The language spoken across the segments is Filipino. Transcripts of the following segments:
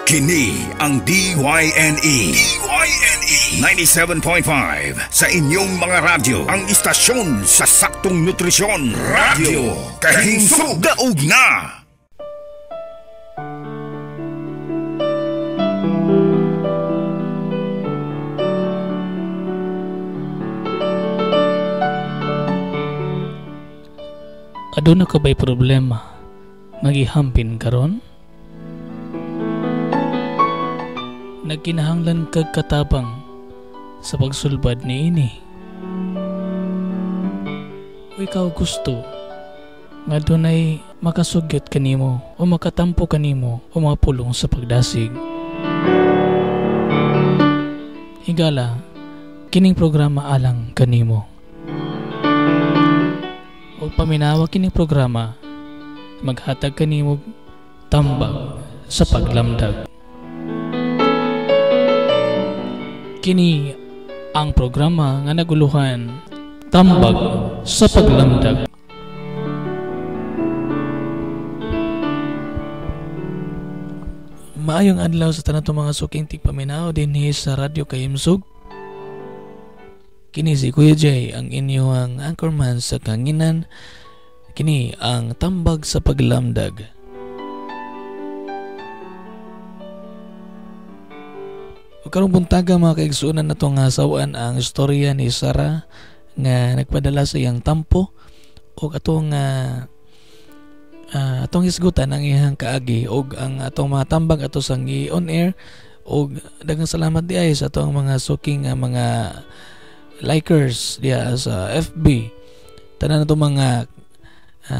Kini ang DYNE 97.5 sa inyong mga radyo. Ang istasyon sa saktong nutrisyon. Radyo Kahinsog Daog na! Aduna ka ba'y problema? Magihampin karon? Nagkinahanglan kag katabang sa pagsulbad ni ini. O ikaw gusto nga dunay makasugyot kanimo o makatampo kanimo o mapulong sa pagdasig. Higala, kining programa alang kanimo. O paminawa kining programa, maghatag kanimo tambag sa paglamdag. Kini ang programa nga naguluhan, Tambag sa Paglamdag. Maayong adlaw sa tanan mga suking tigpaminaw dinhi sa Radyo Kahinsog. Kini si Kuya Jay, ang inyong anchorman sa kanginan. Kini ang Tambag sa Paglamdag. Karong buntaga mga kaigsunan na itong sawaan ang istorya ni Sarah nga nagpadala sa iyang tampo o atong hisgutan ang iyang kaagi o ang atong mga tambag ato sang i-on air o daghang salamat diay sa atong mga suking mga likers diya sa FB. Tanan na itong mga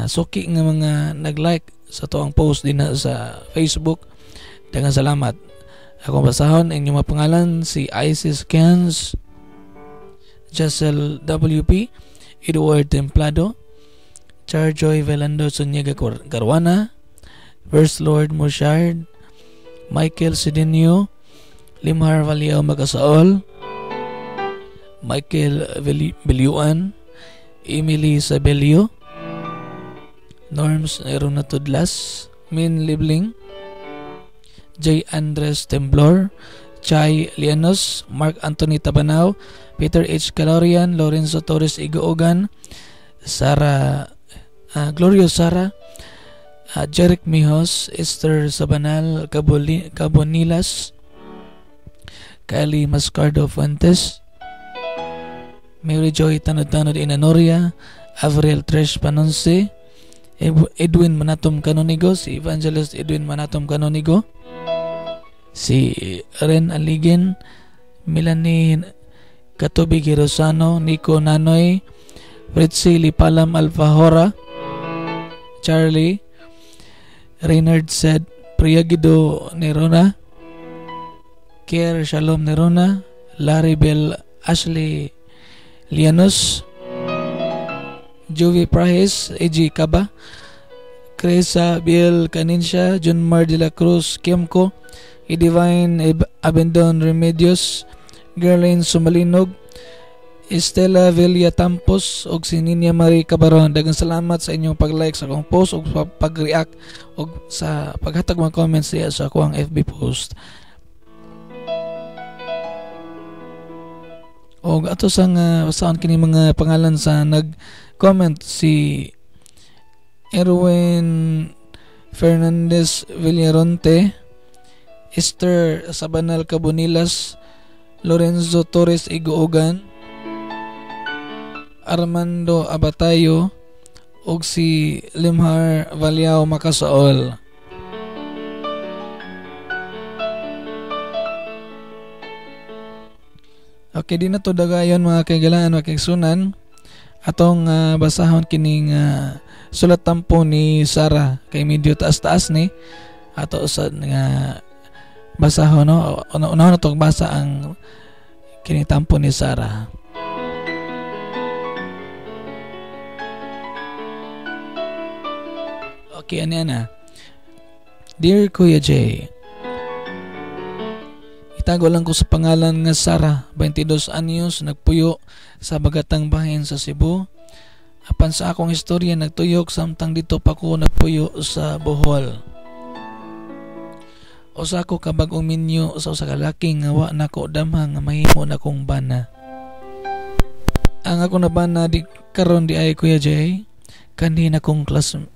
suki nga mga nag-like sa atong post din sa Facebook. Daghang salamat. Akong basahon ang inyong mga pangalan, si Isis Kenz, Jessel WP, Edward Templado, Charjoy Velando Zuniga Caruana, First Lord Mushard, Michael Sidinio, Limar Valiao Magasaol, Michael Biliuan, Emily Sabelio, Norms Erona Tudlas, Min Libling, J. Andres Temblor, Chay Lianos, Mark Anthony Tabanao, Peter H. Calorian, Lorenzo Torres Igoogan, Sara Glorio Sara, Jeric Mijos, Esther Sabanal Cabonilas, Kylie Mascardo Fuentes, Mary Joy Tanod-Tanod Inanoria, Avril Tresh Panonce, Edwin Manatom Canonigo, si Evangelist Edwin Manatom Canonigo, si Ren Aligin, Melanie Katubig Hirosano, Nico Nanoy, Fritzy Lipalam Alfahora, Charlie, Reynard Said, Priyagido Nerona, Kier Shalom Nerona, Larry Bell Ashley Lianos, Jovi Prahes, A.G. Kaba, Cresa Biel Caninsya, John Mar de la Cruz Kiemco, Divine Abendon Remedios, Gerlane Sumalinog, Estela Villa Tampos og si Ninya Marie Cabaron. Daghang salamat sa inyong pag-like sa akong post o pag-react o sa paghatag mga comments diya sa akong FB post. O ato sang basaon kini mga pangalan sa nag-comment, si Erwin Fernandez Villaronte, Esther Sabanal Cabonilas, Lorenzo Torres Igoogan, Armando Abatayo ug si Limhar Valiao Makasaol. Okay, di na to dagayon mga kaigalaan, mga kaigsunan. Atong basahon kining sulat tampo ni Sarah kay medyo taas-taas ni ato sa basahon, no? Una-una to basa ang kining tampo ni Sarah. Okay, ana. Dear Kuya J, itago lang ko sa pangalan nga Sarah, 22 anyos, nagpuyo sa Bagatang Bahin sa Cebu. Apan sa akong istorya, nagtuyok samtang dito pa ko nagpuyo sa Bohol. usa ko ka bag-ong minyo sa usa ka laki nga wa nako damha nga mahimo na kong bana. Ang ako na bana di karon di ay Kuya Jay, kanhi na kong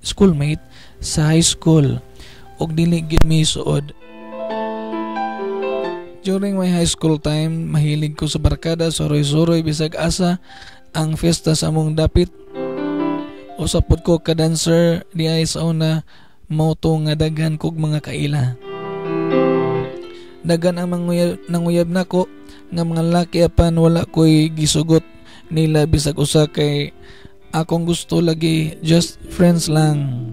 schoolmate sa high school ug dili gid mi suod. During my high school time, mahilig ko sa barkada, soroy-soroy bisag asa ang fiesta sa among dapit. Usapod ko ka dancer di ay sa una moto nga daghan kog mga kaila. Daghan ang nanguyab nako nga mga laki apan wala ko'y gisugot nila bisag usa kay akong gusto lagi just friends lang.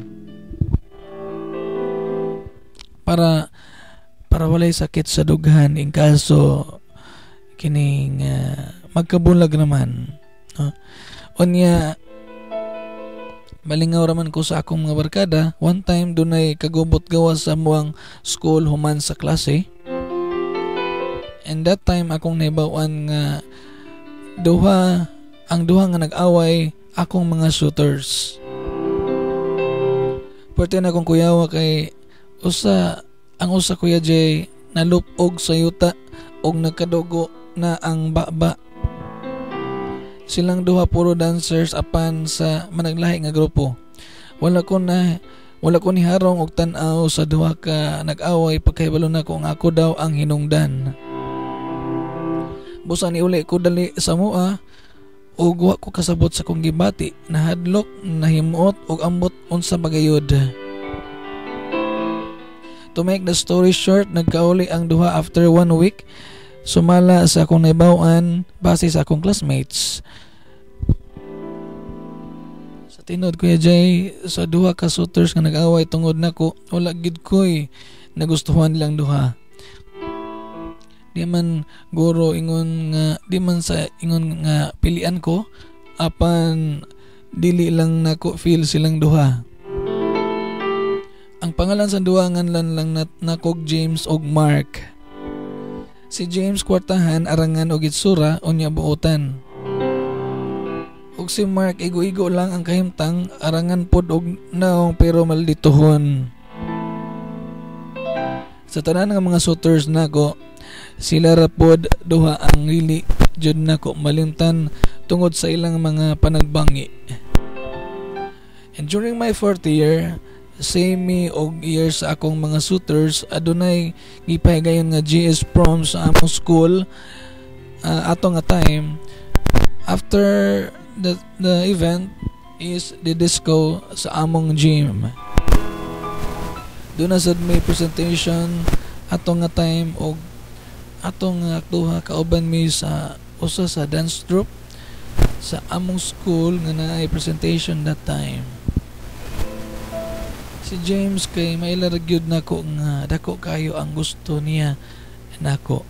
Para walay sakit sa dughan in kaso kining magkabulag naman. Unya malingaw raman ko sa akong mga barkada. One time dunay kagubot gawas sa muang school human sa klase. And that time akong naibawan nga ang duha nga nag-away akong mga shooters. Pwerte na akong kuyawa kay ang usa Kuya Jay nalupog sa yuta og nagkadugo na ang baba. Silang duha puro dancers apan sa managlahi nga grupo. Wala ko ni harong og tan-aw sa duha ka nag-away pagkahibalo na ko nga ako daw ang hinungdan. Busa ni uli ko dali sa mua ug wa ko kasabot sa kong gibati, nahadlok, nahimuot ug ambot unsa bagayod. To make the story short, nagkauli ang duha after 1 week. Sumala sa akong naibawan base sa akong classmates. Sa tinod Kuya Jay, sa duha ka shooters nga nag-away tungod nako, wala gid ko'y nagustuhan nilang duha. Di man sa ingon nga pilian ko, apan dili lang nako feel silang duha. Ang pangalan sa duha nganlan lang nakog James og Mark. Si James kwartahan arangan og itsura unya buotan. Ug si Mark igo-igo lang ang kahimtang arangan pod og naong pero maldituhon. Sa tanan nga mga shooters nako, sila ra pod duha ang really jud nako malimtan tungod sa ilang mga panagbangi. And during my 4th year, same me og years sa akong mga shooters, adunay gipahigayon nga GS prom sa among school ato nga time. After the event is the disco sa among gym. Doon na sad may presentation ato nga time og atong duha kauban mi sa usa sa dance troupe sa among school nga naay presentation that time. Si James kay maila gyud nako nga dako kayo ang gusto niya nako.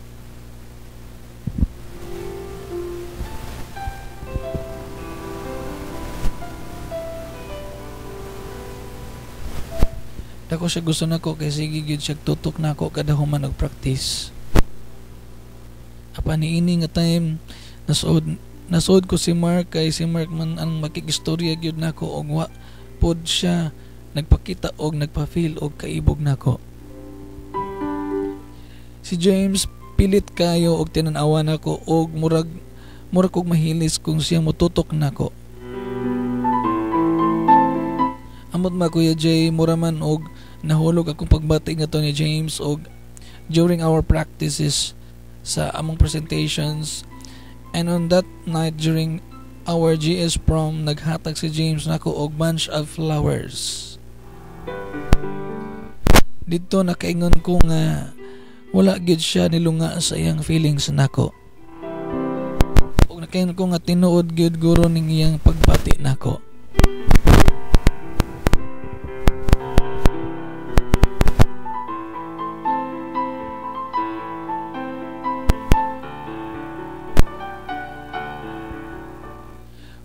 Dako siya gusto nako kay sige gyud siya tutok nako kada human og practice. Apan niini nga time nasod ko si Mark kay si Mark man ang makigistorya gyud nako og wa pod siya nagpakita og nagpa-feel og kaibog nako. Si James pilit kayo og tinan-awa nako og murag kog mahilis kung siya motutok nako. Amot ma Kuya Jay, mura man og nahulog akong pagbati nga to ni James og during our practices sa among presentations. And on that night during our GS prom, naghatag si James nako og bunch of flowers. Dito nakaingon ko nga wala gid siya nilunga sa iyang feelings nako. Og nakaingon ko nga tinuod gid guro ning iyang pagbati nako.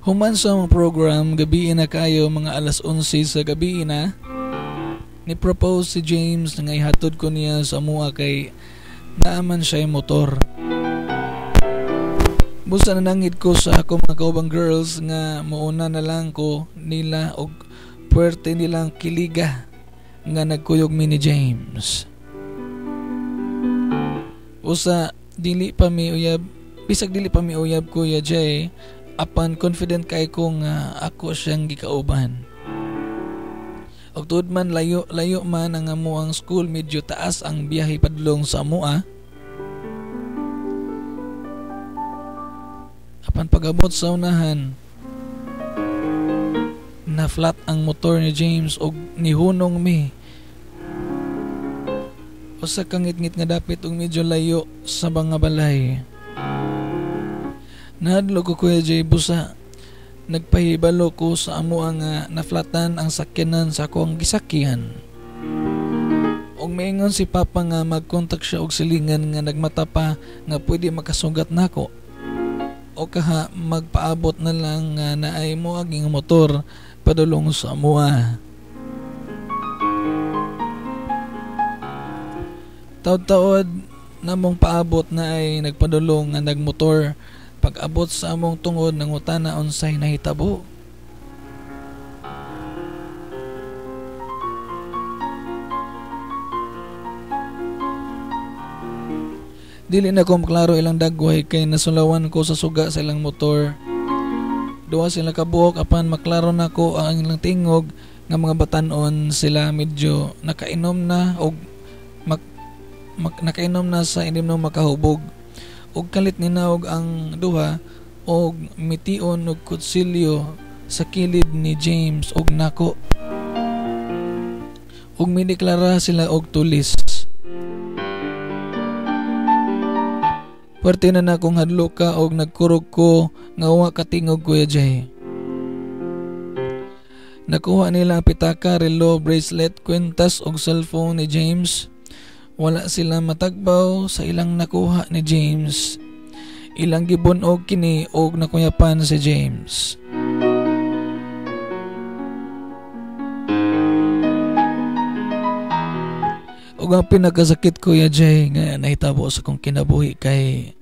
Human sa mga program, gabi na kayo, mga alas 11 sa gabi na, ni-propose si James nga ihatod ko niya sa mua kay naaman siya yung motor. Busa na nangit ko sa ako mga kaubang girls nga mauna na lang ko nila og puwerte nilang kiliga nga nagkuyog mi ni James. Usa dili pa mi uyab, bisag dili pa mi uyab Kuya Jay, apan confident kay ko nga ako siyang gikauban. Og tuod man layo man ang amuang school, medyo taas ang biyahe padulong sa amoa. Apan pag-abot sa unahan, na flat ang motor ni James og nihunong mi. Usa ka ngit-ngit nga dapit og medyo layo sa mga balay. Nahadlo ko Kuya Jay busa. Nagpahibalo ko sa amo ang naflatan ang sakyanan sa akong gisakyan. Og maingon si Papa nga magkontak siya og silingan nga nagmata pa nga pwede makasugat nako. O kaha magpaabot na lang nga naay mo aging motor padulong sa amoa. Taod-taod namong paabot na ay nagpadulong nga nagmotor. Pag-abot sa among tungod nangutana unsay nahitabo. Dili na ko maklaro ilang dagway kay nasulawan ko sa suga sa ilang motor. Duwa sila kabuok apan maklaro na ko ang ilang tingog nga mga batanon sila medyo nakainom na og nakainom na sa inim ng makahubog. Og kalit ninaog ang duha og mition og kutsilyo sa kilid ni James og nako. Og mideklara sila og tulis. Pwerte na akong hadlo ka og nagkurog ko nga wa katingog Kuya Jay. Nakuha nila ang pitaka, relo, bracelet, kwintas og cellphone ni James. Wala sila matagbaw sa ilang nakuha ni James. Ilang gibon og kini og nakuyapan si James. Og ang pinakasakit Kuya Jay nga nahitabo sa kong kinabuhi kay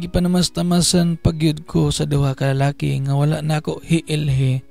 gipanamass-tamasan pagyud ko sa duha ka lalaki nga wala na ako hiilhi.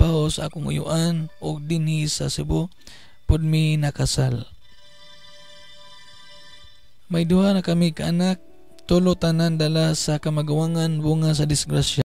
nagtrabaho sa akong uyuan og dinhi sa Cebu pud mi nakasal. May duha na kami ka anak, tulo tanan dala sa kamagawangan bunga sa disgrasya.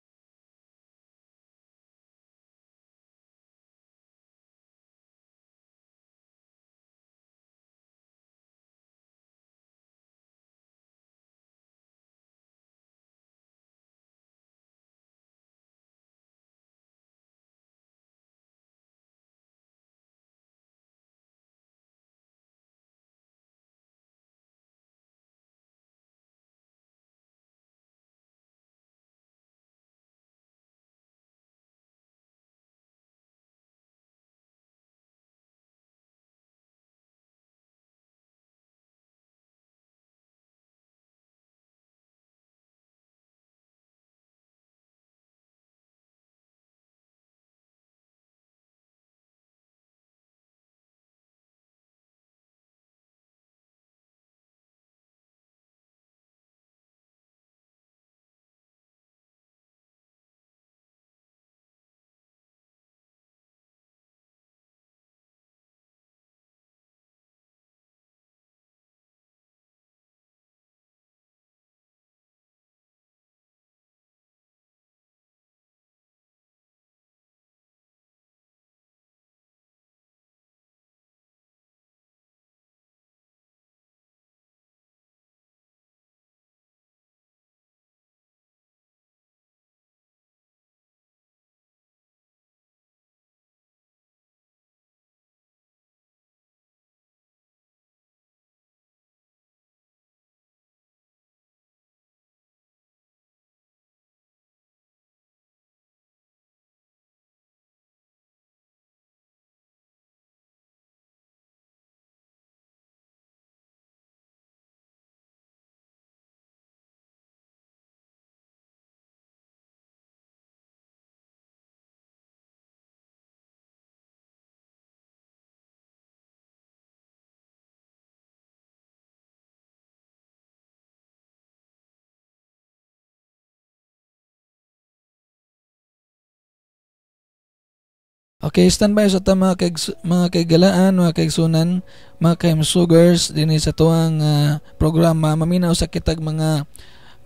Okay, standby sa ta mga kaigalaan, mga kaigsunan, mga kaimsugers din sa tuwang programa. Maminaw sa kitag mga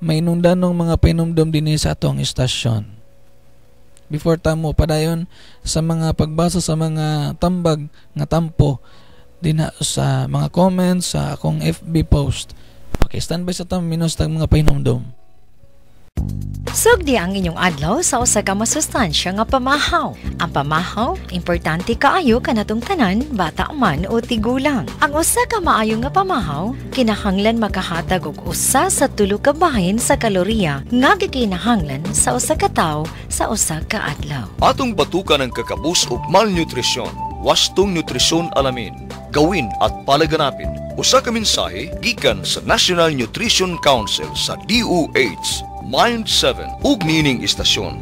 mainundanong mga pinumdum din sa atong istasyon. Before tamo padayon sa mga pagbasa sa mga tambag nga tampo din sa mga comments sa akong FB post. Okay, standby sa ta minus tag mga pinumdum. Sugdi ang inyong adlaw sa usa ka masustansya nga pamahaw. Ang pamahaw, importante kaayo kanatong tanan, bata man o tigulang. Ang usa ka maayo nga pamahaw, kinahanglan makahatag og usa sa tulo ka bahin sa kalorya nga gikinahanglan sa usa ka tawo sa usa ka adlaw. Atong batukan ang kakabus ug malnutrisyon. Wastong nutrisyon alamin. Gawin at palaganapin. Usa ka mensahe gikan sa National Nutrition Council sa DOH. Mind 7 ug nining istasyon.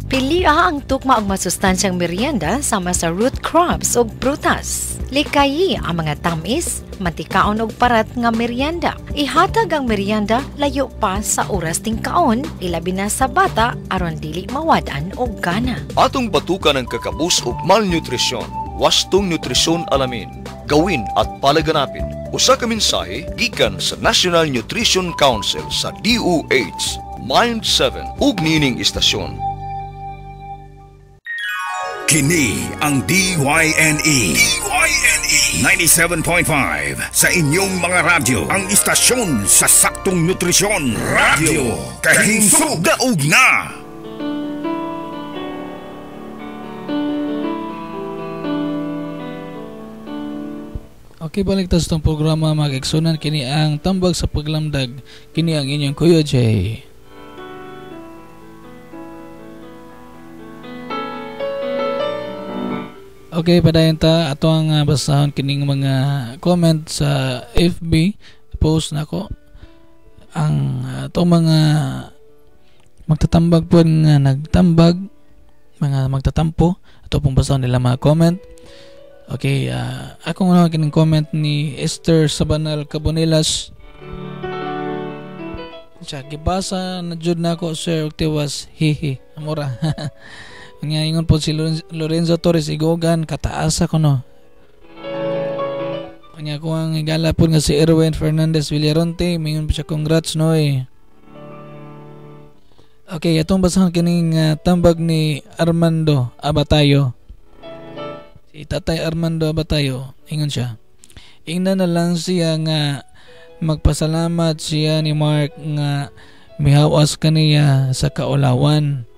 Pilia ang tukma og masustansyang merienda sama sa root crops ug prutas. Likayi ang mga tamis, mantikaon ug parat nga merienda. Ihatag ang merienda layo pa sa oras ting kaon, ilabi na sa bata aron dili mawad-an og gana. Atong batukan ang kakabus ug malnutrisyon. Wastong nutrisyon alamin. Gawin at palaganapin. Usa ka mensahe gikan sa National Nutrition Council sa DOH. Mind 7 ug nining istasyon. Kini ang DYNE 97.5 sa inyong mga radyo. Ang istasyon sa saktong nutrisyon. Radio Kahinsog Daog na. Okay, balik tas itong programa mga kaigsunan. Kini ang tambag sa paglamdag. Kini ang inyong Kuya Jay. Okay, padayon ta ato ang basahon kining mga comment sa FB post nako. Ang ato mga magtatambag po nga nagtambag, mga magtatampo, ato pong basahon nila mga comment. Okay, ako nga kining comment ni Esther Sabanal Cabonilas. siya gibasa na jud nako sir og tiwas hihi amura. Nga ingon po si Lorenzo Torres Igogan kataasa ko no. Kanya ko ang igala po nga si Erwin Fernandez Villaronte, mingon po siya congrats no eh. Okay, atong basahan kining tambag ni Armando Abatayo. Si Tatay Armando Abatayo, ingon siya. Ingnan na lang siya nga magpasalamat siya ni Mark nga mihawas kaniya sa kaulawan.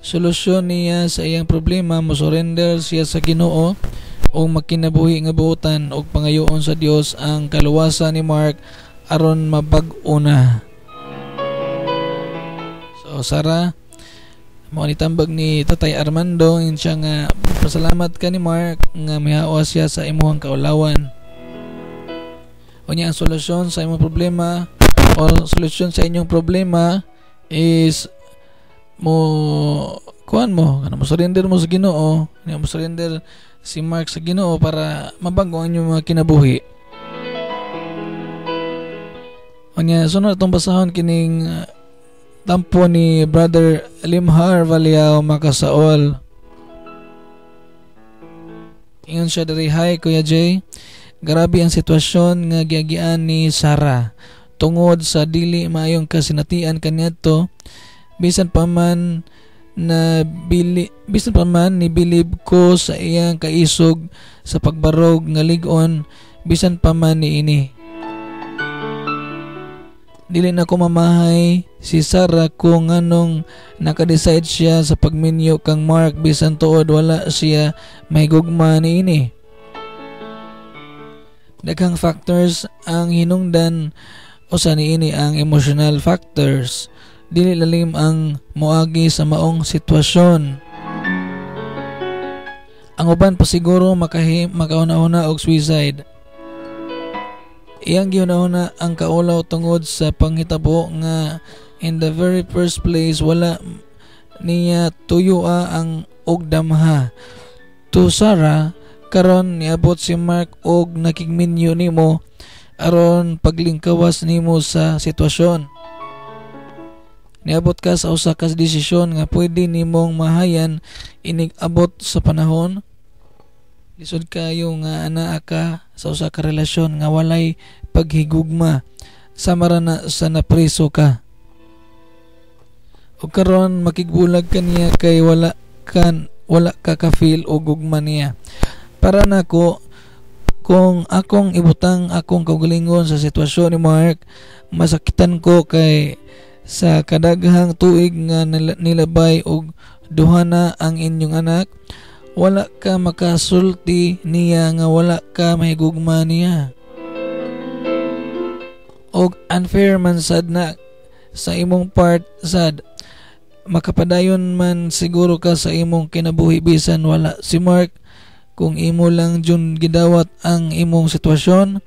Solusyon niya sa iyang problema, mo-surrender siya sa Ginoo o makinabuhi nga buotan o pangayoon sa Dios ang kaluwasan ni Mark aron mabag-o na. So Sara, mo ni tambag ni Tatay Armando in siya nga pasalamat ka ni Mark nga mihawas siya sa imuhang kaulawan. Unya ang solusyon sa imong problema o solusyon sa inyong problema is mo surrender mo sa Ginoo, mo surrender si Mark sa Ginoo para mabago ang inyong mga kinabuhi. Unya sunod atong basahon kining tampo ni Brother Limhar Valiao Makasaol. Ingon siya diri, hi Kuya Jay, grabe ang sitwasyon nga giagian ni Sarah tungod sa dili maayong kasinatian kaniadto. Bisan pa man nibilib ko sa iyang kaisog sa pagbarog nga lig-on, bisan pa man niini. Dili na ko mamahay si Sarah kung anong nakadecide siya sa pagminyo kang Mark bisan tuod wala siya may gugma niini. Daghang factors ang hinungdan o sa niini ang emotional factors. Dili lalim ang moagi sa maong sitwasyon. Ang uban pa siguro makauna-una og suicide. Iyang giuna-una ang kaulaw tungod sa panghitabo nga in the very first place wala niya tuyua ang og damha. To Sarah, karon niabot si Mark og nakigminyo nimo aron paglingkawas nimo sa sitwasyon. Niabot ka sa usa ka desisyon nga pwede nimong mahayan inig abot sa panahon. Lisod kayo nga anaa ka sa usa ka relasyon nga walay paghigugma samara na sa napreso ka. O karon makigbulag ka niya kay wala ka ka-feel o gugma niya. Para nako, kung akong ibutang akong kaugalingon sa sitwasyon ni Mark, masakitan ko kay sa kadaghang tuig nga nilabay og duha na ang inyong anak, wala ka makasulti niya nga wala ka mahigugma niya. Og unfair man sad na sa imong part sad, makapadayon man siguro ka sa imong kinabuhi bisan wala si Mark kung imo lang jud gidawat ang imong sitwasyon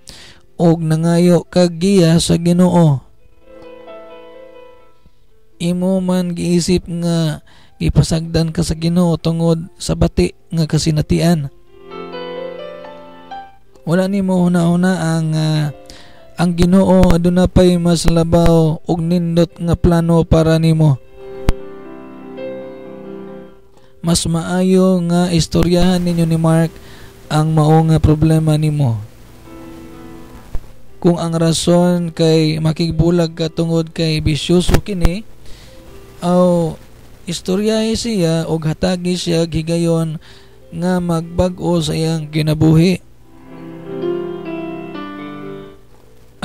og nangayo kag giya sa Ginoo. Imo man giisip nga ipasagdan ka sa Ginoo tungod sa bati nga kasinatian. Wala nimo huna-huna ang Ginoo aduna pay mas labaw og nindot nga plano para nimo. Mas maayo nga istoryahan ninyo ni Mark ang mao nga problema nimo. Kung ang rason kay makigbulag ka tungod kay bisyoso kini, aw istoryahe siya og hatagi siya gigayon nga magbag-o sa iyang kinabuhi.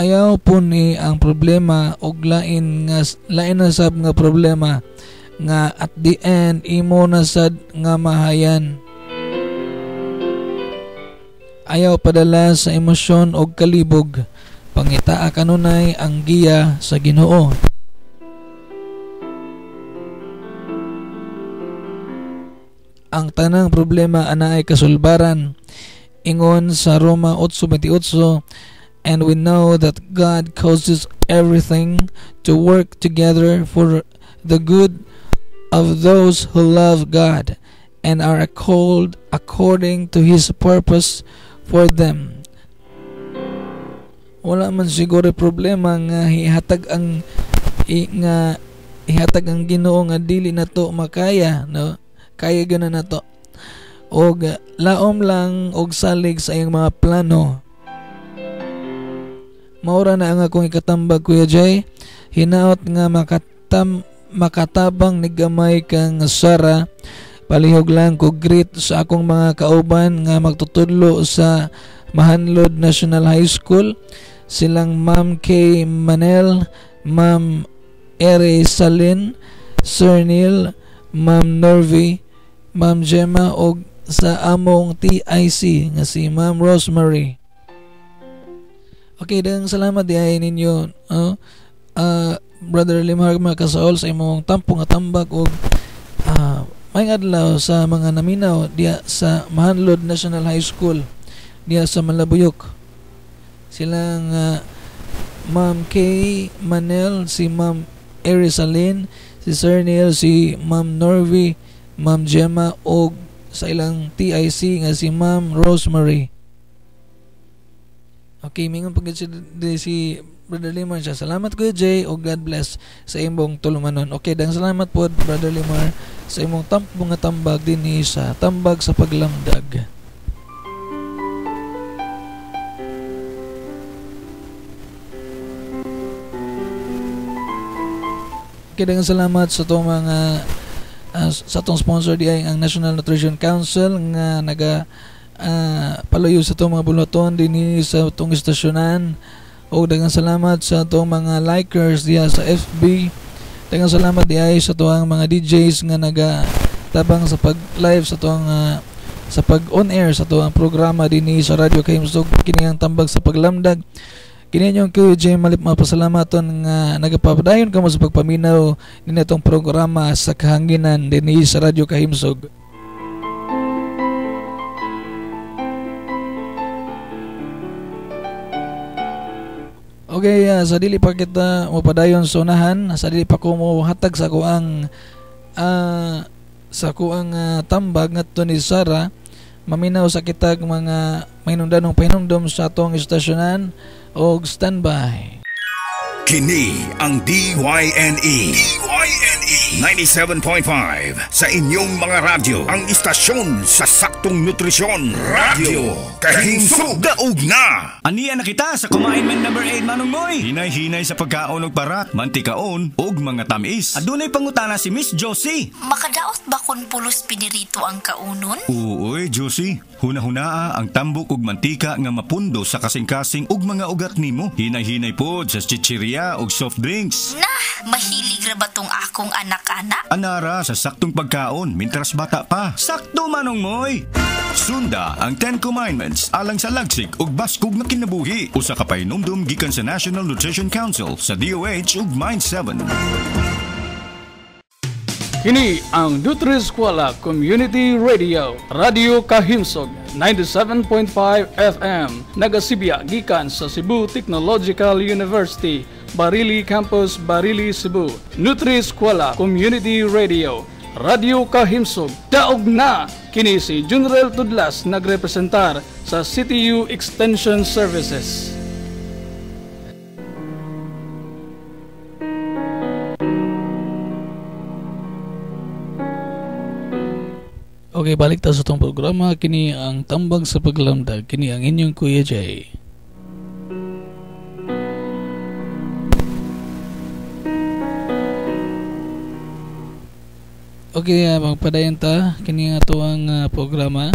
Ayaw po ni ang problema og lain na sab nga problema nga at the end imo na sad nga mahayan. Ayaw padala sa emosyon og kalibog, pangitaa kanunay ang giya sa Ginoo. Ang tanang problema anaay kasulbaran. Ingon sa Roma 8:28, and we know that God causes everything to work together for the good of those who love God and are called according to His purpose for them. wala man siguro problema nga ihatag ang Ginoo nga dili na to makaya, no? Kaya gana na to. Og laom lang og salig sa iyang mga plano. Maura na ang akong ikatambag, Kuya Jay. Hinaot nga makatabang ni gamay kang Sara. Palihog lang ko greet sa akong mga kauban nga magtutudlo sa Mahanlod National High School. Silang Ma'am K. Manel, Ma'am Ere Salin, Sir Neil, Ma'am Norvi, Ma'am Gemma og sa among TIC nga si Ma'am Rosemary. Okay, daghang salamat diay ninyo, Brother Limar Makasaol sa imong tampong nga tambag og may adlaw sa mga naminaw diya sa Mahanlod National High School diya sa Malabuyok. Silang Ma'am K. Manel, si Ma'am Erisalin, si Sir Neil, si Ma'am Norvi, Ma'am Gemma og sa ilang TIC nga si Ma'am Rosemary. Okay, mingon pagod si Brother Limar siya. Salamat Kuya Jay o God bless sa imong tulumanon. Okay, dang salamat po Brother Limar sa imong tampong nga tambag dinhi sa Tambag sa Paglamdag. Okay, dang salamat sa itong mga sa itong sponsor di ay ang National Nutrition Council nga naga paluyo sa itong mga bulaton din sa itong istasyonan. O daghang salamat sa itong mga likers diya sa FB. Daghang salamat di ay sa itong mga DJs nga naga tabang sa pag-live sa itong sa pag-on air sa itong programa din sa Radyo Kahimsog kini ang Tambag sa Paglamdag. Kini yung QJ malip mapasalamaton nga nagapapadayon kamo sa pagpaminaw din itong programa sa kahanginan din sa Radyo Kahimsog. Okay, sa dili pa kita mapadayon sa unahan, sa dili pa ko mohatag sa kuang tambag ngadto ni Sara, maminaw sa kitag mga mainundanong pahinumdom sa atong istasyonan og standby. Kini ang DYNE 97.5 sa inyong mga radyo, ang istasyon sa saktong nutrisyon. Radyo Kahimsog Daog na. Aniya na kita sa kumain men number 8 Manong Moy. Hinay-hinay sa pagkaon og parat, mantikaon og mga tamis. Adunay pangutana si Miss Josie. Makadaot ba kun pulos pinirito ang kaunon? Uy, Josie. Huna-hunaa ang tambok ug mantika nga mapundo sa kasing-kasing ug mga ugat nimo. Hinay-hinay pod sa chichirya ug soft drinks. Nah, mahilig ra ba tong akong anak-anak? Anara sa saktong pagkaon mintras bata pa. Sakto Manong Moy. Sunda ang 10 Commandments alang sa lagsik ug baskog na kinabuhi. Usa ka pahinumdum gikan sa National Nutrition Council sa DOH ug Mind 7. Kini ang Nutri-Eskwela Community Radio, Radio Kahimsog 97.5 FM, nagasibya gikan sa Cebu Technological University, Barili Campus, Barili, Cebu. Nutri-Eskwela Community Radio, Radio Kahimsog, daog na! Kini si General Tudlas nagrepresentar sa CTU Extension Services. Okay, balik ta sa itong programa. Kini ang Tambag sa Paglamdag. Kini ang inyong Kuya Jay. Okay, magpadayon ta. Kini nga ito ang programa.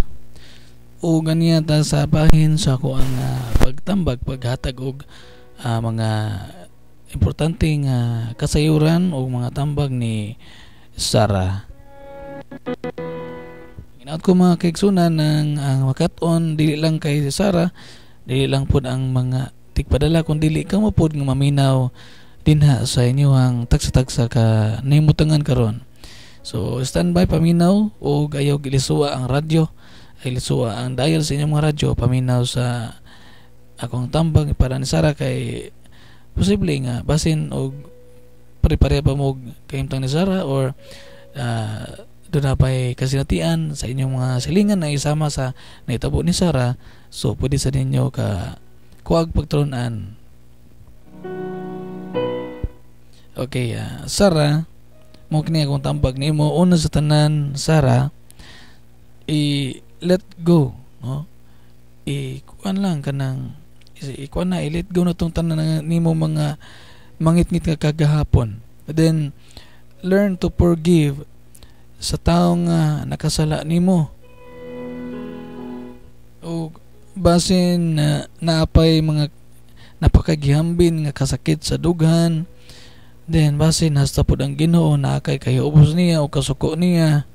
O ganiya ta sa bahin sa ako ang pagtambag, paghatag og mga importanteng kasayuran o mga tambag ni Sara. Inaot ko mga kaigsunan ng ang makaton dili lang kay Sara, dili lang pod ang mga tigpadala kun dili ka mo pod nga maminaw dinha sa inyo ang tagsa-tagsa ka nahimutangan karon. So standby paminaw o ayaw gilisuwa ang radyo, ay lisuwa ang dial sa inyong mga radyo paminaw sa akong tambag para ni Sara kay posible nga basin og pare-pareha pa mo kahimtang ni Sara or doon na pa'y kasinatian sa inyong mga silingan na isama sa naitabo ni Sara. So pwede sa ninyo kuwag pagturunan. Okay, Sarah, mo kini akong tambag nimo. Una sa tanan, Sarah, let go, no? Kuan lang kanang i-let go na tong tanan nimo mga mangitngit nga kagahapon. Then learn to forgive sa taong nakasala nimo. O basin naapay mga napakagihambin nga kasakit sa dughan. Then basin hasta pod ang Ginoo na kay ubos niya o kasuko niya.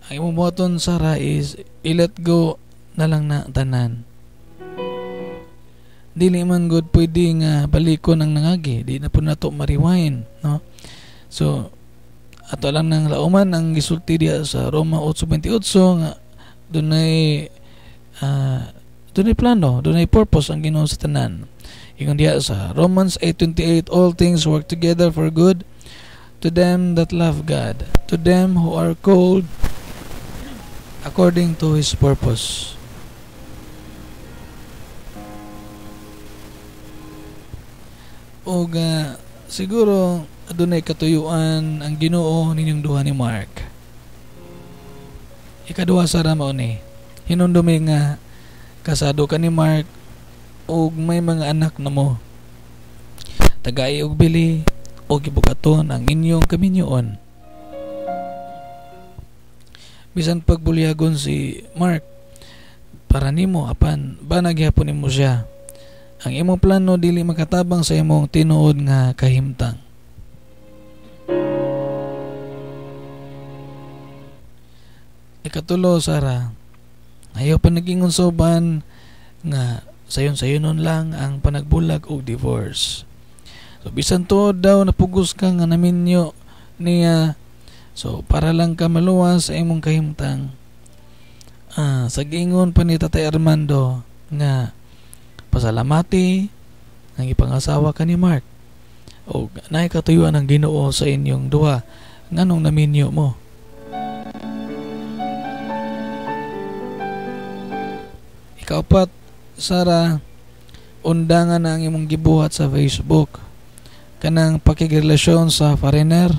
Ang imong buhaton, Sarah, is i-let go na lang na tanan. Dili man good pwede nga balikon ang nangagi. Di na po nato ma-rewind, no? So ato lang nang lauman ang gisulti diya sa Roma 8:28 nga dunay plano, dunay purpose ang Ginoo sa tanan. Ingon diya sa Romans 8:28, all things work together for good to them that love God, to them who are called according to His purpose. O siguro adunay katuyuan ang Ginoo ninyong duha ni Mark. Ikaduha, Sarah, mao ni hinundumi nga kasado ka ni Mark og may mga anak na mo. Tagay og bili og gibugaton ang inyong kaminyoon. Bisan pagbulyagon si Mark para nimo apan banag gyapon nimo siya. Ang imong plano dili makatabang sa imong tinuod nga kahimtang. Ikatulo, Sarah, ayaw pa naging unsoban nga sayon-sayonon lang ang panagbulag o divorce. So bisan to daw napugos ka nga naminyo niya, so para lang ka maluwas sa imong kahimtang. Sa giingon pa ni Tatay Armando nga pasalamati ang ipangasawa ka ni Mark o naay katuyuan ang Ginoo sa inyong duha nganong naminyo mo. Ikaapat, Sarah, undangan na ang imong gibuhat sa Facebook kanang pakigrelasyon sa foreigner.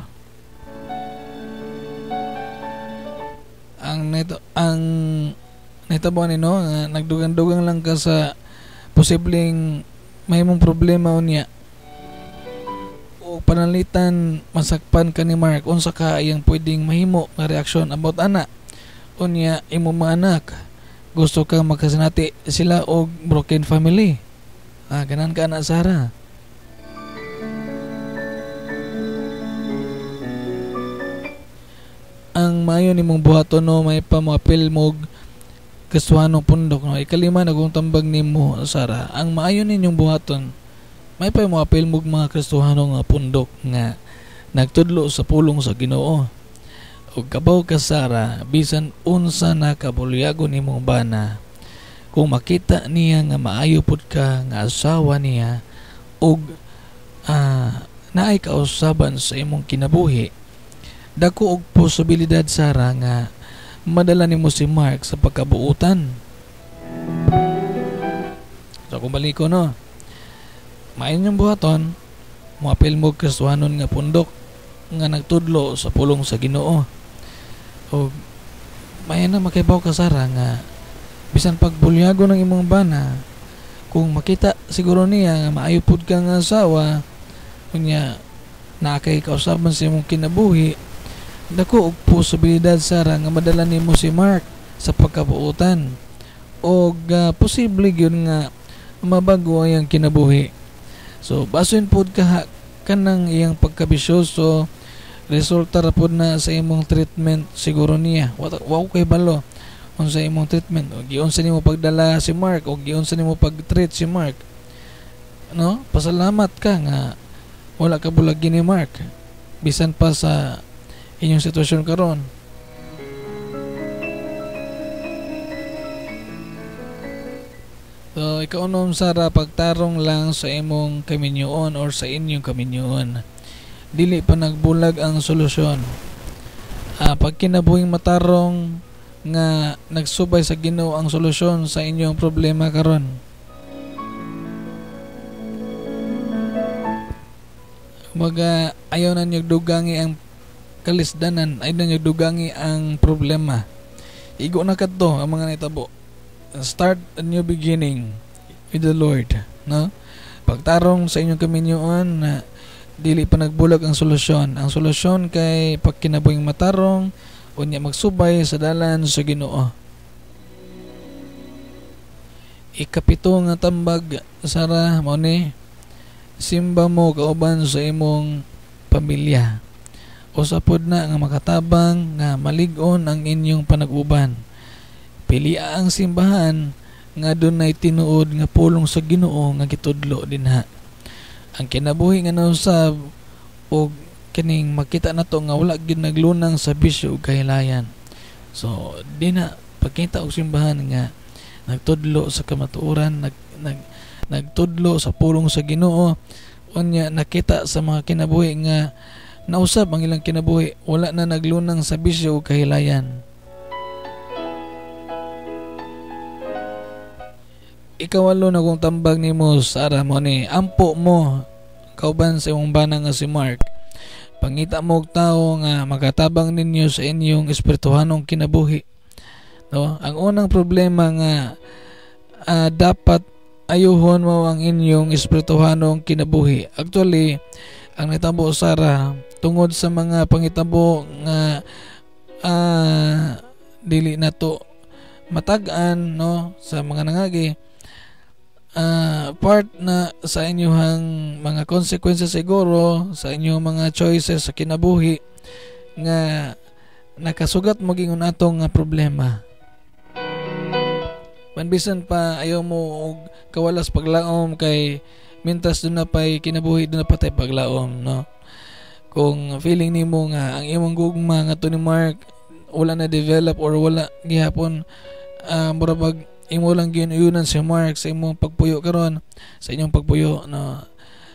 Ang nahitabo nino nagdugang-dugang lang ka sa posibleng may mong problema unya o panalitan masakpan ka ni Mark, unsa ka iyang pwedeng mahimo nga reaksyon about ana unya imong mga anak. Gusto kang magkasinati sila og broken family. Ganan ka na, Sarah. Ang mayo nimong buhaton, no, may pamapil mo kasuhanong pundok, no. Ikalima nagong tambag nimo, Sarah. Ang maayo ninyong buhaton, may pamapil mo mga kristuhanong pundok nga nagtudlo sa pulong sa Ginoo. O kabaw ka, Sarah, bisan unsa na kabulyagon nimong bana, kung makita niya nga maayo pud ka nga asawa niya og naay kausaban sa imong kinabuhi, dako og posibilidad, Sarah, nga madala nimo si Mark sa pagkabuutan. So kung baliko, no, maayon yung buhaton, muapil mo kristuhanon nga pundok nga nagtudlo sa pulong sa Ginoo. O may na makibaw ka, Sarah, nga bisan pagbulyago ng imong bana, kung makita siguro niya nga maayo pud ka nga asawa kunya nakay kausaban sa imong kinabuhi, dako og posibilidad, Sarah, nga madala nimo si Mark sa pagkabuutan o posible gyud nga mabago ang kinabuhi. So basin pud ka kanang iyang pagkabisyoso, resulta ra pud na sa imong treatment siguro niya. Wa kay balo unsa imong treatment o giunsa nimo pagdala si Mark o giunsa nimo pag-treat si Mark, no? Pasalamat ka nga wala ka bulagi ni Mark bisan pa sa inyong sitwasyon karon. So ikaw, Sarah, pagtarong lang sa imong kaminyoon or sa inyong kaminyoon, dili pa nagbulag ang solusyon. Pag kinabuhing matarong nga nagsubay sa Ginoo ang solusyon sa inyong problema karon, Baga ayaw na niyo dugangi ang kalisdanan, ayaw na niyo dugangi ang problema. Igo na kadto ang mga nahitabo. Start a new beginning with the Lord, no? Pagtarong sa inyong kaminyoon na dili pa nagbulag ang solusyon. Ang solusyon kay pagkinabuhing matarong unya magsubay sa dalan sa Ginoo. Ikapito nga tambag, Sara, mao ni simba mo kauban sa imong pamilya. Usapod na nga makatabang nga malig-on ang inyong panag-uban. Pilia ang simbahan nga dunay tinuod nga pulong sa Ginoo nga gitudlo dinha. Ang kinabuhi nga nausab og kining makita nato nga wala gyud naglunang sa bisyo ug kahilayan. So di na pagkita og simbahan nga nagtudlo sa kamatuoran, nagtudlo sa pulong sa Ginoo, unya nakita sa mga kinabuhi nga nausab ang ilang kinabuhi, wala na naglunang sa bisyo ug kahilayan. Ikawalo na kong tambag nimo, Sara, mo ni ampo mo kauban sa imong bana nga si Mark. Pangita mo og tawo nga makatabang ninyo sa inyong espirituhanong kinabuhi. No, ang unang problema nga dapat ayuhon mo ang inyong espirituhanong kinabuhi. Actually, ang natabo, Sara, tungod sa mga pangitabo nga dili nato matag-an, no, sa mga nangagi, part na sa inyong mga consequences siguro sa inyong mga choices sa kinabuhi nga nakasugat magingon atong nga problema. Manbisan pa ayaw mo og kawalas paglaom kay mintas doon na pa'y kinabuhi, doon na patay paglaom, no? Kung feeling nimo nga ang imong gugma nga to ni Mark wala na develop or wala gihapon murabag imo lang ginuunan si Mark sa imong pagpuyo karon, sa inyong pagpuyo, no?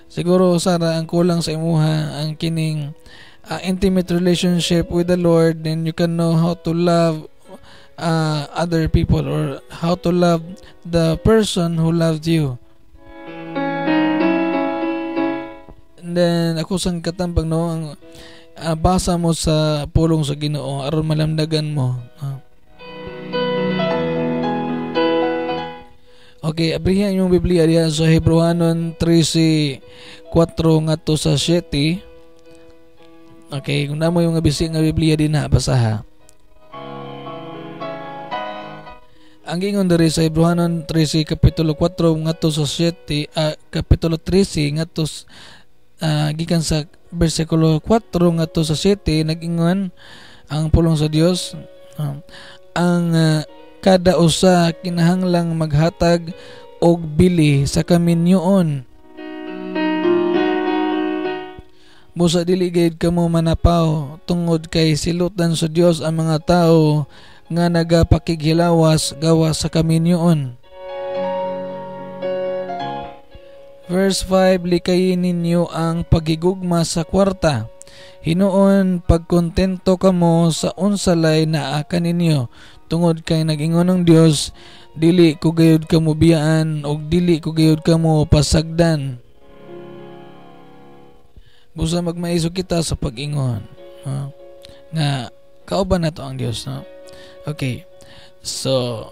Siguro, Sara, ang kulang sa imuha ang kining intimate relationship with the Lord, then you can know how to love other people or how to love the person who loved you. And then ako sang katambag, no, ang basa mo sa pulong sa Ginoo aron malamdagan mo. Okay, abrihan yung Biblia diya sa Hebrewanon 13:4 ngadto sa 7. Okay, kung namo yung bisi nga Biblia din na basaha. Ang gingon diri sa Hebrewanon 13 kapitulo 4 ngadto sa 7, kapitulo 13 ngadto gikan sa bersikulo 4 ngadto sa 7 nag-ingon ang pulong sa Dios, ang kada usa kinahanglang maghatag og bili sa kaminyoon. Busa dili gayud kamo manapaw tungod kay silutan sa Dios ang mga tao nga nagapakighilawas gawa sa kaminyoon. Verse 5, likayin ninyo ang pagigugma sa kwarta. Hinuon pagkontento kamo sa unsalay naa kaninyo. Tungod kay nag-ingon ng Dios, dili ko gayud kamo biyaan og dili ko gayud kamo pasagdan. Busa magmaiso kita sa pag-ingon, no? Nga kauban nato ang Dios, no? Okay. So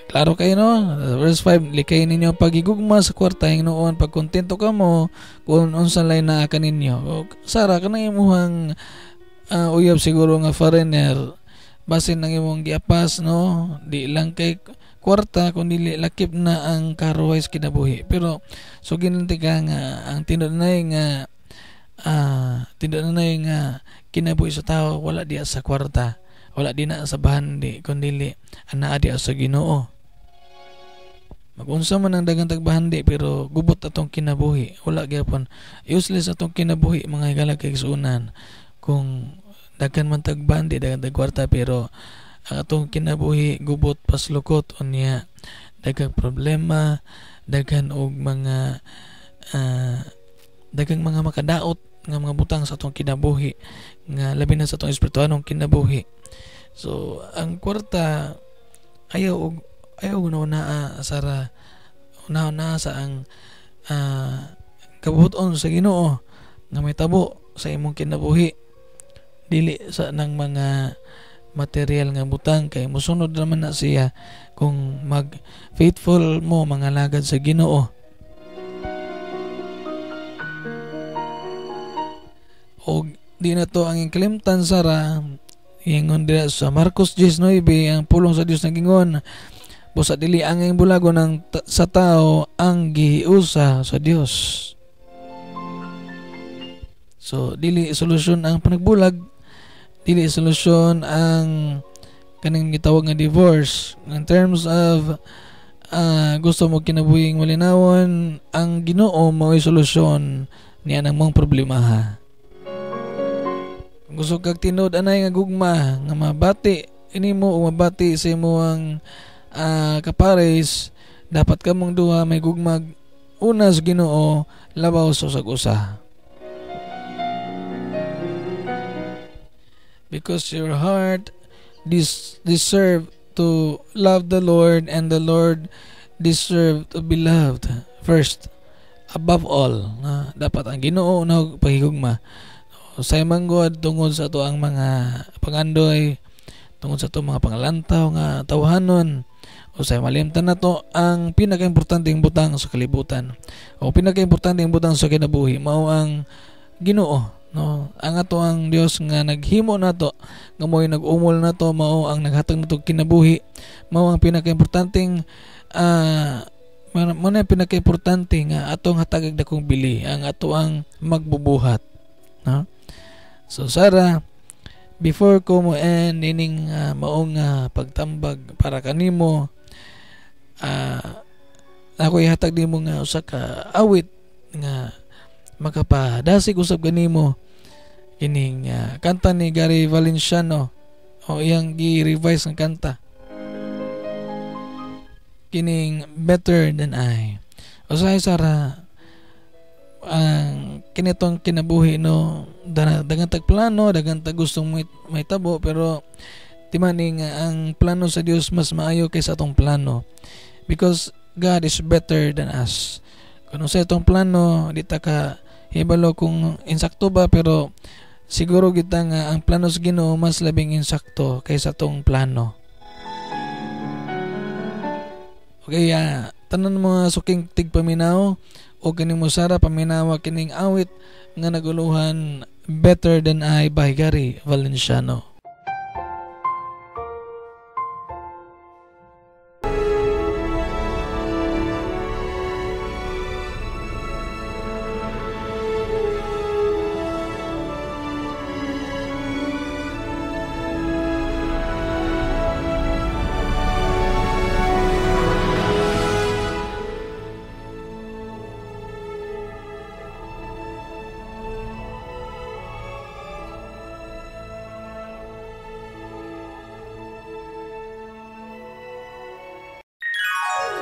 klaro kayo, no? Verse 5, likay ninyo pagigugma sa kwarta, hinuon pagkontento kamo kung unsalay naa kaninyo. Sara, kanang imuhang uyab siguro nga foreigner, basin ng imong giapas, no, di lang kay kwarta kundi lakip na ang karuways kinabuhi. Pero sugin ka nga ang tinunay nga kinabuhi sa tao wala diya sa kwarta, wala di na sa bahandi kundi ana diya sa Ginoo. Magunsa man ang daghang tagbahandi pero gubot atong kinabuhi, wala gyapon, useless atong kinabuhi mga higala kay suunan. Kung daghan man tagbandi, daghan tagkwarta, pero ang atong kinabuhi gubot paslukot unya daghang problema, daghan og mga daghang mga makadaot nga mga butang sa atong kinabuhi nga labi na sa atong espirituhanong kinabuhi. So ang kwarta ayaw na Sara, una sa ang kabuton sa Ginoo, nga may tabo sa imong kinabuhi, dili sa nang mga material nga butang, kay musunod naman na siya kung mag faithful mo mga lagad sa Ginoo. O di na to ang ingkalimtan sara ingon dira sa Marcos 19 ang pulong sa Dios nagingon, busa dili ang bulago ng sa tao ang gihiusa sa Dios. So dili solusyon ang panagbulag, dili solusyon ang kaning gitawag nga divorce. In terms of gusto mo kinabuhing malinawon, ang Ginoo mao'y solusyon niya ng mong problema ha. Gusto kag tinud anay nga gugma nga mabati ini mo o mabati sa imo ang kapares, dapat ka mong duha may gugmag una sa Ginoo labaw sa usag-usa. Because your heart deserve to love the Lord, and the Lord deserve to be loved first above all. Dapat ang Ginoo na paghigugma sa manggod tungod sa ato ang mga pangandoy, tungod sa ato mga pangalantaw nga tawhanon, o sa malimtan na to ang pinakaimportanteng butang sa kalibutan, o pinakaimportanteng butang sa kinabuhi mao ang Ginoo. No, ang ato ang Dios nga naghimo nato, nga mo'y nag-umol nato, mao ang naghatag nato kinabuhi, mao ang pinakaimportanteng mao na pinakaimportante nga atong hatagag dakong bili, ang ato ang magbubuhat, no? So Sara, before ko mo end ining maong pagtambag para kanimo, ako ihatag nimo nga usa ka awit nga makapadasig usab kanimo kining kanta ni Gary Valenciano, o iyang gi-revise ng kanta kining Better Than I. Usahay Sara, ang kinitong kinabuhi no, dagan tag plano, dagan tag gustong may tabo, pero timaning ang plano sa Dios mas maayo kaysa atong plano, because God is better than us. Kung sa itong plano di ta ka hibalo kung insakto ba, pero siguro kita nga ang plano sa Ginoo mas labing insakto kaysa tong plano. Okay, tanan mga suking tigpaminaw o kaning mo Sara paminawa kining awit nga naguluhan, Better Than I by Gary Valenciano.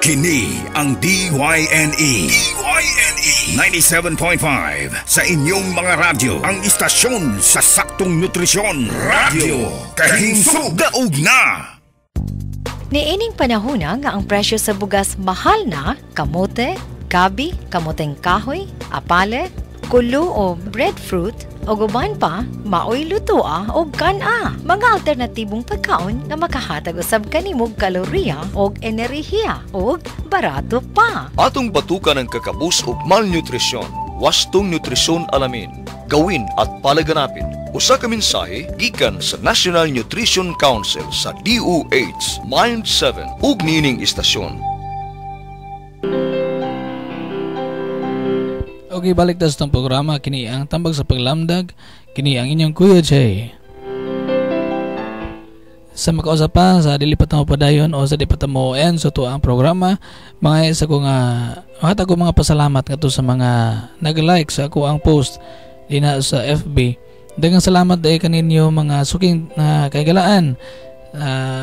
Kini ang DYNE 97.5 sa inyong mga radyo, ang istasyon sa saktong nutrisyon. Radyo Kahinsog Daog na. Niining panahon nga ang presyo sa bugas mahal na, kamote, gabi, kamoteng kahoy, apale, kulo o breadfruit, o guban pa, maoy lutoa o kana. Mga alternatibong pagkaon na makahatag usab kanimog kalorya o enerhiya o barato pa. Atong batukan ang kakabus ug malnutrisyon, wastong nutrisyon alamin, gawin at palaganapin. Usa ka mensahe gikan sa National Nutrition Council sa DOH Mind 7 ug nining istasyon. Okay, balik tas itong programa. Kini ang tambag sa paglamdag. Kini ang inyong Kuya Jay. Sa makausap pa sa dilipat mo padayon o sa dilipat mo end so to ang programa, mga isa ko nga makata ko mga pasalamat nga to sa mga nag-like sa ako ang post dina sa FB. Daghang salamat dahil kaninyo mga suking kaigalaan.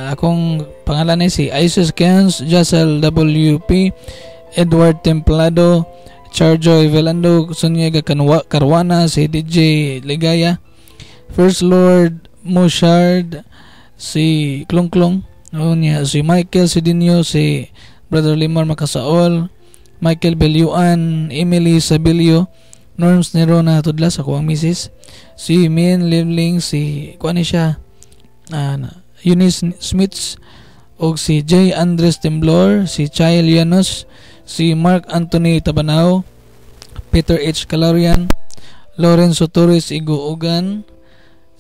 Akong pangalan ay si Isis Kenz, Jessel WP, Edward Templado, Charjoy Velando, Sonyega Carwana, si DJ Ligaya, First Lord Moshard, si Klongklong, si Michael Sidinio, si Brother Limar Makasaol, Michael Belyuan, Emily Sabilio, Norms ni Rona Tudlas, ako ang misis. Si Min Livling, si kuan ni siya, Eunice Smiths, og si J. Andres Temblor, si Chai Llanos, si Mark Anthony Tabanao, Peter H. Calorian, Lorenzo Torres Iguugan,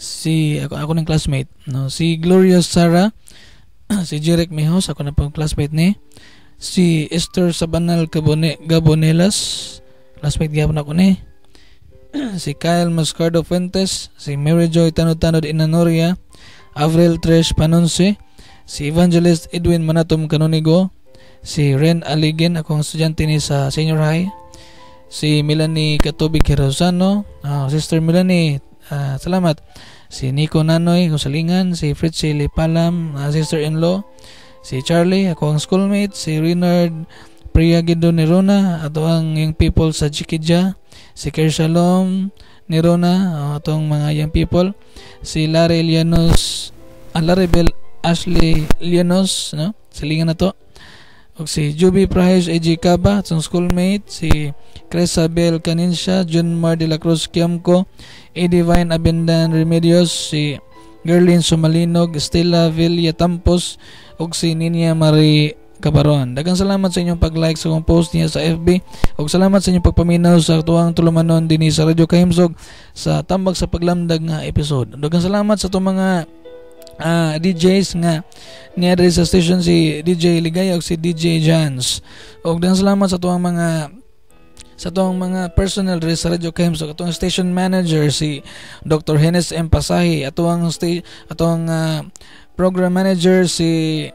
si ako ng classmate, no, si Gloria Sara, si Jeric Mejos, ako na pong classmate ni, si Esther Sabanal Gabonelas, classmate gyapon ako ni, si Kyle Mascardo Fuentes, si Mary Joy Tanod-Tanod Inanoria, Avril Tresh Panonce, si Evangelist Edwin Manatom Canonigo, si Ren Aligin, akong estudyante ni sa senior high, si Melanie Katubig Hirosano, Sister Melanie, salamat, si Nico Nanoy Kusalingan, si Fritzy Lipalam, sister-in-law, si Charlie, akong schoolmate, si Renard Priyagido ni Rona, ato ang young people sa Chikidja, si Ker Shalom ni Rona, atong mga young people, si Larry Llanos, Larry Ashley Llanos, no? Silingan na to. O si Juby Prahesh A.G. Caba, atong schoolmate, si Cresabel Caninsha, John Mar de la Cruz Kiamco, A. Divine Abendan Remedios, si Gerlin Sumalinog, Stella Villa Tampos, o si Ninia Marie Cabaron. Daghang salamat sa inyong pag-like sa akong post niya sa FB, o salamat sa inyong pagpaminaw sa tuwang tulumanon din sa Radyo Kahimsog sa tambag sa paglamdag nga episode. Daghang salamat sa itong mga DJs nga niya sa station, si DJ Ligaya o si DJ Jans, o daghang salamat sa tuwang mga personal rin sa Radyo Kahimsog, atong station manager si Dr. Hennes M. Pasahi, atong program manager si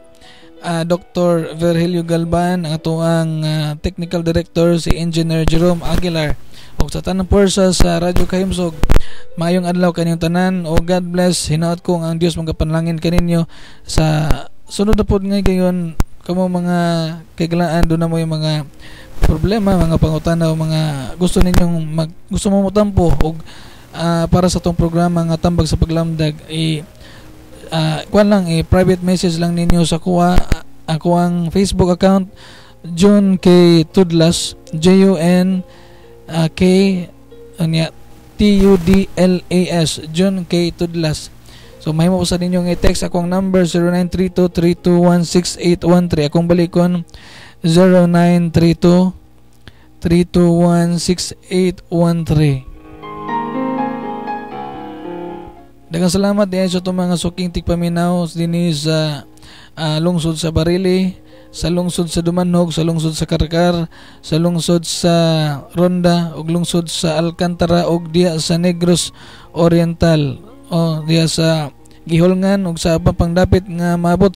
Dr. Virgilio Galban, atong technical director si Engineer Jerome Aguilar, o sa tanang puwersa sa Radyo Kahimsog, mayong adlaw kaninyong tanan, o God bless. Hinaot kong ang Dios magapanlangin kaninyo sa sunod na pod ngay gayon kamo mga kailangan do na mo yung mga problema, mga pangutana o mga gusto ninyong gusto mo motampo og para sa tong programa nga tambag sa paglamdag, kuan lang, private message lang ninyo sa ako ang Facebook account, John K. Tudlas, Jon K Tudlas, John K. Tudlas. So mahimo po sa ninyong i-text akong number 0932-321-6813. Akong balikon 0932-321-6813. Daghang salamat din sa itong mga suking tigpaminaw din sa lungsod sa Barili, sa lungsod sa Dumanhog, sa lungsod sa Karkar, sa lungsod sa Ronda, ug lungsod sa Alcantara, ug diya sa Negros Oriental, o diya sa Gihulngan, ug sa pangdapit nga maabot